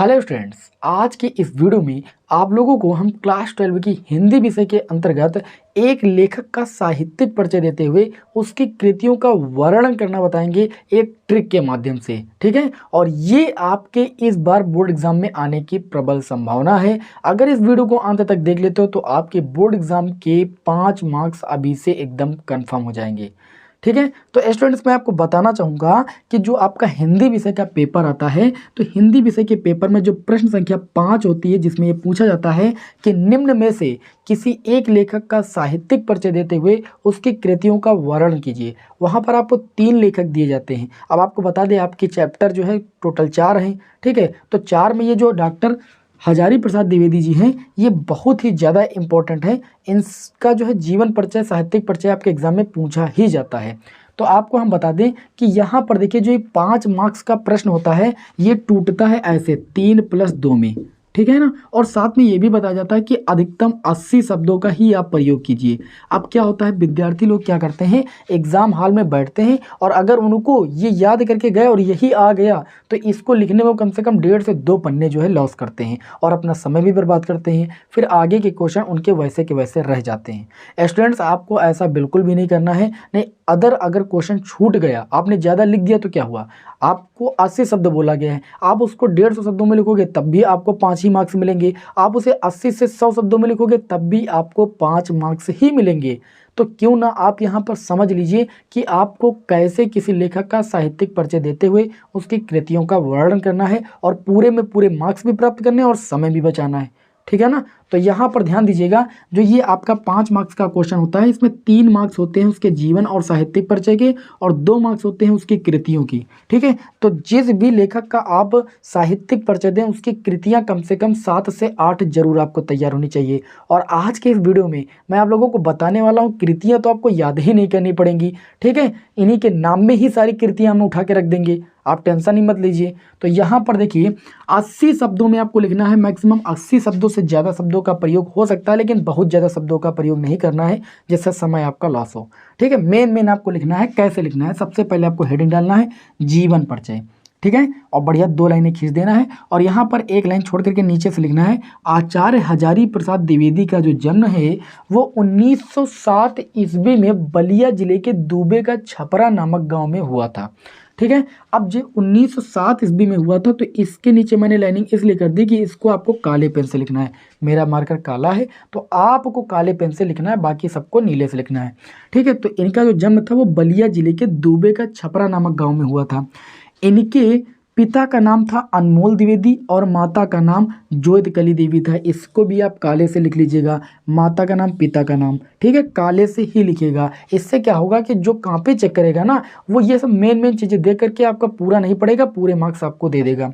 Hello students, आज के इस वीडियो में आप लोगों को हम क्लास 12 की हिंदी विषय के अंतर्गत एक लेखक का साहित्यिक परिचय देते हुए उसकी कृतियों का वर्णन करना बताएंगे एक ट्रिक के माध्यम से। ठीक है, और ये आपके इस बार बोर्ड एग्जाम में आने की प्रबल संभावना है। अगर इस वीडियो को अंत तक देख लेते हो तो आपके बोर्ड एग्जाम के 5 मार्क्स अभी से एकदम कन्फर्म हो जाएंगे। ठीक है, तो स्टूडेंट्स मैं आपको बताना चाहूँगा कि जो आपका हिंदी विषय का पेपर आता है, तो हिंदी विषय के पेपर में जो प्रश्न संख्या 5 होती है, जिसमें ये पूछा जाता है कि निम्न में से किसी एक लेखक का साहित्यिक परिचय देते हुए उसकी कृतियों का वर्णन कीजिए। वहाँ पर आपको 3 लेखक दिए जाते हैं। अब आपको बता दें, आपके चैप्टर जो है टोटल 4 हैं। ठीक है, तो 4 में ये जो डॉक्टर हजारी प्रसाद द्विवेदी जी हैं, ये बहुत ही ज़्यादा इम्पोर्टेंट है। इनका जो है जीवन परिचय, साहित्यिक परिचय आपके एग्जाम में पूछा ही जाता है। तो आपको हम बता दें कि यहाँ पर देखिए, जो ये 5 मार्क्स का प्रश्न होता है, ये टूटता है ऐसे 3+2 में। ठीक है ना, और साथ में ये भी बताया जाता है कि अधिकतम 80 शब्दों का ही आप प्रयोग कीजिए। अब क्या होता है, विद्यार्थी लोग क्या करते हैं, एग्जाम हॉल में बैठते हैं और अगर उनको ये याद करके गए और यही आ गया तो इसको लिखने में कम से कम 1.5 से 2 पन्ने जो है लॉस करते हैं और अपना समय भी बर्बाद करते हैं। फिर आगे के क्वेश्चन उनके वैसे के वैसे रह जाते हैं। स्टूडेंट्स, आपको ऐसा बिल्कुल भी नहीं करना है। नहीं, अगर क्वेश्चन छूट गया, आपने ज़्यादा लिख दिया तो क्या हुआ, आपको 80 शब्द बोला गया है, आप उसको 150 शब्दों में लिखोगे तब भी आपको 5 ही मार्क्स मिलेंगे। आप उसे 80 से 100 शब्दों में लिखोगे तब भी आपको 5 मार्क्स ही मिलेंगे। तो क्यों ना आप यहाँ पर समझ लीजिए कि आपको कैसे किसी लेखक का साहित्यिक परिचय देते हुए उसकी कृतियों का वर्णन करना है और पूरे में पूरे मार्क्स भी प्राप्त करने हैं और समय भी बचाना है। ठीक है ना, तो यहाँ पर ध्यान दीजिएगा, जो ये आपका 5 मार्क्स का क्वेश्चन होता है, इसमें 3 मार्क्स होते हैं उसके जीवन और साहित्यिक परिचय के और 2 मार्क्स होते हैं उसकी कृतियों की। ठीक है, तो जिस भी लेखक का आप साहित्यिक परिचय दें, उसकी कृतियाँ कम से कम 7 से 8 जरूर आपको तैयार होनी चाहिए। और आज के इस वीडियो में मैं आप लोगों को बताने वाला हूँ, कृतियाँ तो आपको याद ही नहीं करनी पड़ेंगी। ठीक है, इन्हीं के नाम में ही सारी कृतियाँ हम उठा के रख देंगे, आप टेंशन ही मत लीजिए। तो यहाँ पर देखिए, 80 शब्दों में आपको लिखना है। मैक्सिमम 80 शब्दों से ज़्यादा शब्दों का प्रयोग हो सकता है, लेकिन बहुत ज़्यादा शब्दों का प्रयोग नहीं करना है जिससे समय आपका लॉस हो। ठीक है, मेन आपको लिखना है। कैसे लिखना है, सबसे पहले आपको हेडिंग डालना है जीवन परिचय। ठीक है, और बढ़िया 2 लाइनें खींच देना है और यहाँ पर 1 लाइन छोड़ करके नीचे से लिखना है, आचार्य हजारी प्रसाद द्विवेदी का जो जन्म है वो 1907 ईस्वी में बलिया जिले के दूबे का छपरा नामक गांव में हुआ था। ठीक है, अब जो 1907 ईस्वी में हुआ था, तो इसके नीचे मैंने लाइनिंग इसलिए कर दी कि इसको आपको काले पेन से लिखना है। मेरा मार्कर काला है तो आपको काले पेन से लिखना है, बाकी सबको नीले से लिखना है। ठीक है, तो इनका जो जन्म था वो बलिया जिले के दूबे का छपरा नामक गांव में हुआ था। इनके पिता का नाम था अनमोल द्विवेदी और माता का नाम जोतकली देवी था। इसको भी आप काले से लिख लीजिएगा, माता का नाम, पिता का नाम। ठीक है, काले से ही लिखिएगा। इससे क्या होगा कि जो कॉपी चेक करेगा ना, वो ये सब मेन चीज़ें देख करके आपका पूरा नहीं पड़ेगा, पूरे मार्क्स आपको दे देगा।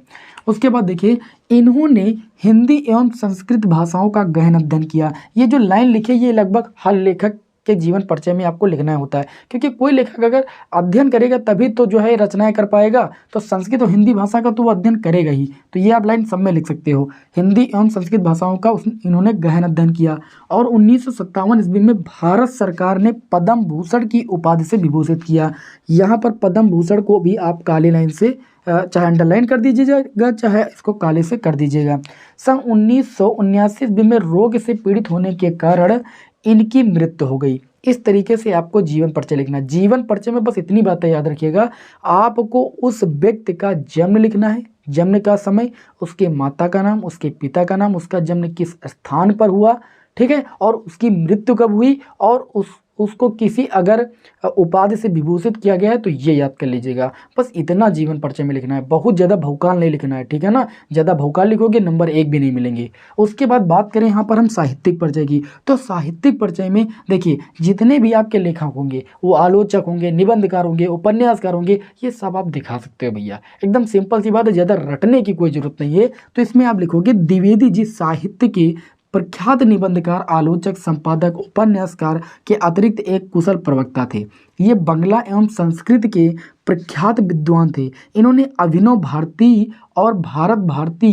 उसके बाद देखिए, इन्होंने हिंदी एवं संस्कृत भाषाओं का गहन अध्ययन किया। ये जो लाइन लिखे, ये लगभग हर लेखक के जीवन परिचय में आपको लिखना होता है, क्योंकि कोई लेखक अगर अध्ययन करेगा तभी तो जो है रचनाएं कर पाएगा। तो संस्कृत और हिंदी भाषा का तो वो अध्ययन करेगा ही। तो ये आप लाइन सब में लिख सकते हो, हिंदी एवं संस्कृत भाषाओं का इन्होंने गहन अध्ययन किया। और 1957 ईस्वी में भारत सरकार ने पद्म भूषण की उपाधि से विभूषित किया। यहाँ पर पद्म भूषण को भी आप काली लाइन से चाहे अंडरलाइन कर दीजिएगा, चाहे इसको काले से कर दीजिएगा। सन 1979 ईस्वी में रोग से पीड़ित होने के कारण इनकी मृत्यु हो गई। इस तरीके से आपको जीवन परिचय लिखना है। जीवन परिचय में बस इतनी बातें याद रखिएगा, आपको उस व्यक्ति का जन्म लिखना है, जन्म का समय, उसके माता का नाम, उसके पिता का नाम, उसका जन्म किस स्थान पर हुआ। ठीक है, और उसकी मृत्यु कब हुई और उसको किसी अगर उपाधि से विभूषित किया गया है, तो ये याद कर लीजिएगा। बस इतना जीवन परिचय में लिखना है, बहुत ज़्यादा भौकाल नहीं लिखना है। ठीक है ना, ज़्यादा भौकाल लिखोगे नंबर 1 भी नहीं मिलेंगे। उसके बाद बात करें यहाँ पर हम साहित्यिक परिचय की, तो साहित्यिक परिचय में देखिए, जितने भी आपके लेखक होंगे, वो आलोचक होंगे, निबंधकार होंगे, उपन्यासकार होंगे, ये सब आप दिखा सकते हो भैया। एकदम सिंपल सी बात है, ज़्यादा रटने की कोई ज़रूरत नहीं है। तो इसमें आप लिखोगे, द्विवेदी जी साहित्य के प्रख्यात निबंधकार, आलोचक, संपादक, उपन्यासकार के अतिरिक्त एक कुशल प्रवक्ता थे। ये बंगला एवं संस्कृत के प्रख्यात विद्वान थे। इन्होंने अभिनव भारती और भारत भारती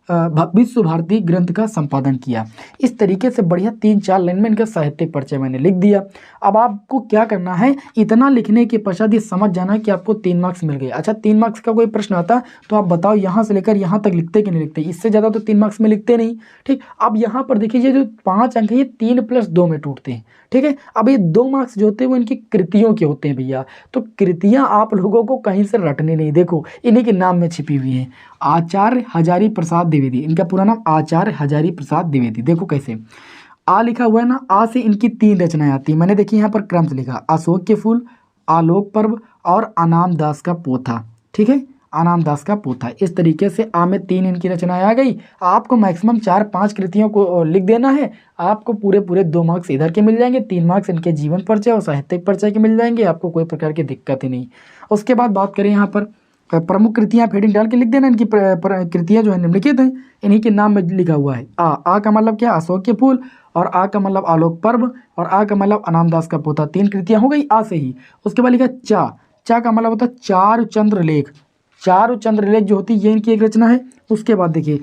विश्व भारती ग्रंथ का संपादन किया। इस तरीके से बढ़िया 3-4 लाइन में इनका साहित्यिक परिचय मैंने लिख दिया। अब आपको क्या करना है, इतना लिखने के पश्चात ये समझ जाना है कि आपको 3 मार्क्स मिल गए। अच्छा 3 मार्क्स का कोई प्रश्न आता तो आप बताओ यहाँ से लेकर यहाँ तक लिखते कि नहीं लिखते, इससे ज़्यादा तो 3 मार्क्स में लिखते नहीं। ठीक, अब यहाँ पर देखिए ये जो 5 अंक है ये 3 + 2 में टूटते हैं। ठीक है, अब ये 2 मार्क्स जो होते हैं वो इनकी कृतियों के होते हैं भैया। तो कृतियाँ आप लोगों को कहीं से रटने नहीं, देखो इन्हीं के नाम में छिपी हुई हैं। आचार्य हजारी प्रसाद द्विवेदी, इनका पूरा नाम आचार्य हजारी प्रसाद द्विवेदी। देखो कैसे आ लिखा हुआ है ना, आ से इनकी 3 रचनाएं आती हैं। मैंने देखी यहाँ पर क्रम से लिखा, अशोक के फूल, आलोक पर्व और अनाम दास का पोथा। ठीक है, अनाम दास का पोथा। इस तरीके से आ में 3 इनकी रचनाएं आ गई। आपको मैक्सिमम 4-5 कृतियों को लिख देना है। आपको पूरे 2 मार्क्स इधर के मिल जाएंगे, 3 मार्क्स इनके जीवन परिचय और साहित्यिक परिचय के मिल जाएंगे। आपको कोई प्रकार की दिक्कत ही नहीं। उसके बाद बात करें यहाँ पर प्रमुख कृतियाँ, हेडिंग डाल के लिख देना। इनकी कृतियाँ जो है निम्नलिखित हैं, इन्हीं के नाम में लिखा हुआ है। आ का मतलब क्या, अशोक के फूल, और आ का मतलब आलोक पर्व, और आ का मतलब अनाम दास का पोथा। 3 कृतियाँ हो गई आ से ही। उसके बाद लिखा चा का मतलब होता है चारु चंद्र लेख। चारु चंद्र लेख जो होती है ये इनकी एक रचना है। उसके बाद देखिए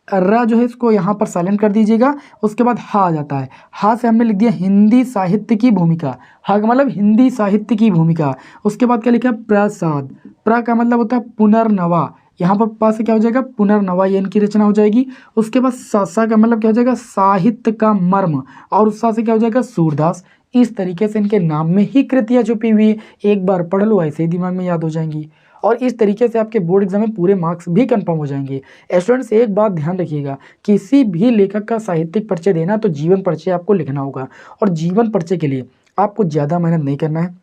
र जो है इसको यहाँ पर साइलेंट कर दीजिएगा। उसके बाद हा आ जाता है। हा से हमने लिख दिया हिंदी साहित्य की भूमिका। हा का मतलब हिंदी साहित्य की भूमिका। उसके बाद क्या लिखा, प्रसाद। प्र का मतलब होता है पुनर्नवा। यहाँ पर पास से क्या हो जाएगा, पुनर्नवा, ये इनकी रचना हो जाएगी। उसके बाद सा का मतलब क्या हो जाएगा, साहित्य का मर्म, और उस सा से क्या हो जाएगा, सूरदास। इस तरीके से इनके नाम में ही कृतियाँ छुपी हुई है। एक बार पढ़ लो, ऐसे ही दिमाग में याद हो जाएंगी, और इस तरीके से आपके बोर्ड एग्जाम में पूरे मार्क्स भी कंफर्म हो जाएंगे। स्टूडेंट्स एक बात ध्यान रखिएगा, किसी भी लेखक का साहित्यिक परिचय देना तो जीवन परिचय आपको लिखना होगा, और जीवन परिचय के लिए आपको ज़्यादा मेहनत नहीं करना है।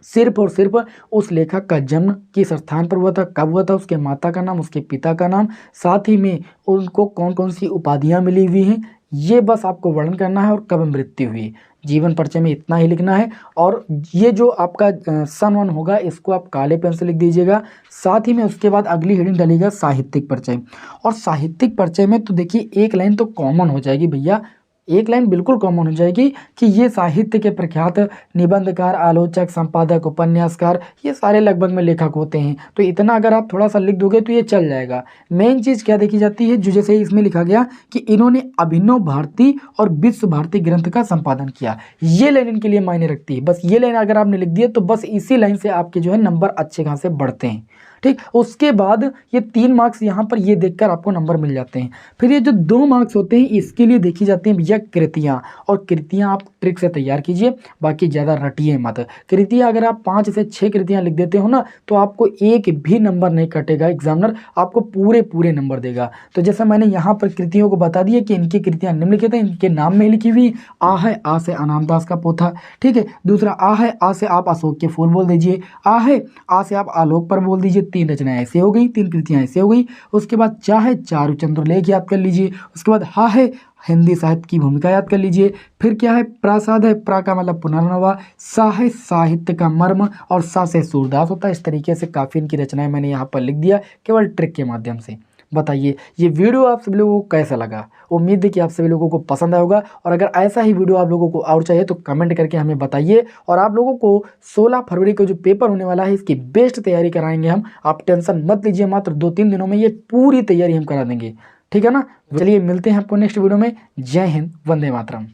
सिर्फ और सिर्फ उस लेखक का जन्म किस स्थान पर हुआ था, कब हुआ था, उसके माता का नाम, उसके पिता का नाम, साथ ही में उनको कौन कौन सी उपाधियाँ मिली हुई हैं, ये बस आपको वर्णन करना है, और कब मृत्यु हुई। जीवन परिचय में इतना ही लिखना है। और ये जो आपका सन 1 होगा इसको आप काले पेन से लिख दीजिएगा। साथ ही में उसके बाद अगली हेडिंग डालिएगा साहित्यिक परिचय। और साहित्यिक परिचय में तो देखिए एक लाइन तो कॉमन हो जाएगी भैया, एक लाइन बिल्कुल कॉमन हो जाएगी कि ये साहित्य के प्रख्यात निबंधकार, आलोचक, संपादक, उपन्यासकार, ये सारे लगभग में लेखक होते हैं। तो इतना अगर आप थोड़ा सा लिख दोगे तो ये चल जाएगा। मेन चीज़ क्या देखी जाती है, जो जैसे इसमें लिखा गया कि इन्होंने अभिनव भारती और विश्व भारती ग्रंथ का संपादन किया, ये लाइन इनके लिए मायने रखती है। बस ये लाइन अगर आपने लिख दिया तो बस इसी लाइन से आपके जो है नंबर अच्छे खासे बढ़ते हैं। ठीक, उसके बाद ये 3 मार्क्स यहाँ पर ये देखकर आपको नंबर मिल जाते हैं। फिर ये जो 2 मार्क्स होते हैं इसके लिए देखी जाती हैं भैया कृतियाँ, और कृतियाँ आप ट्रिक से तैयार कीजिए, बाकी ज़्यादा रटिए मत। कृतियाँ अगर आप 5 से 6 कृतियाँ लिख देते हो ना तो आपको एक भी नंबर नहीं कटेगा, एग्जामिनर आपको पूरे नंबर देगा। तो जैसा मैंने यहाँ पर कृतियों को बता दिया कि इनकी कृतियाँ निम्नलिखित हैं, इनके नाम में लिखी हुई। आ है, आ से अनाम दास का पोथा। ठीक है, दूसरा आ है, आ से आप अशोक के फूल बोल दीजिए। आ है, आ से आप आलोक पर बोल दीजिए। 3 रचनाएं ऐसे हो गई, 3 कृतियां ऐसे हो गई। उसके बाद चा है, चारु चंद्र लेख याद कर लीजिए। उसके बाद हा है, हिंदी साहित्य की भूमिका याद कर लीजिए। फिर क्या है, प्रासाद है, प्रा का मतलब पुनर्नवा, सा है साहित्य का मर्म, और सा से सूरदास होता है। इस तरीके से काफ़ी इनकी रचनाएं मैंने यहाँ पर लिख दिया केवल ट्रिक के माध्यम से। बताइए ये वीडियो आप सभी लोगों को कैसा लगा। उम्मीद है कि आप सभी लोगों को पसंद आया होगा, और अगर ऐसा ही वीडियो आप लोगों को और चाहिए तो कमेंट करके हमें बताइए। और आप लोगों को 16 फरवरी को जो पेपर होने वाला है इसकी बेस्ट तैयारी कराएंगे हम, आप टेंशन मत लीजिए। मात्र 2-3 दिनों में ये पूरी तैयारी हम करा देंगे, ठीक है ना। चलिए मिलते हैं आपको नेक्स्ट वीडियो में। जय हिंद, वंदे मातरम।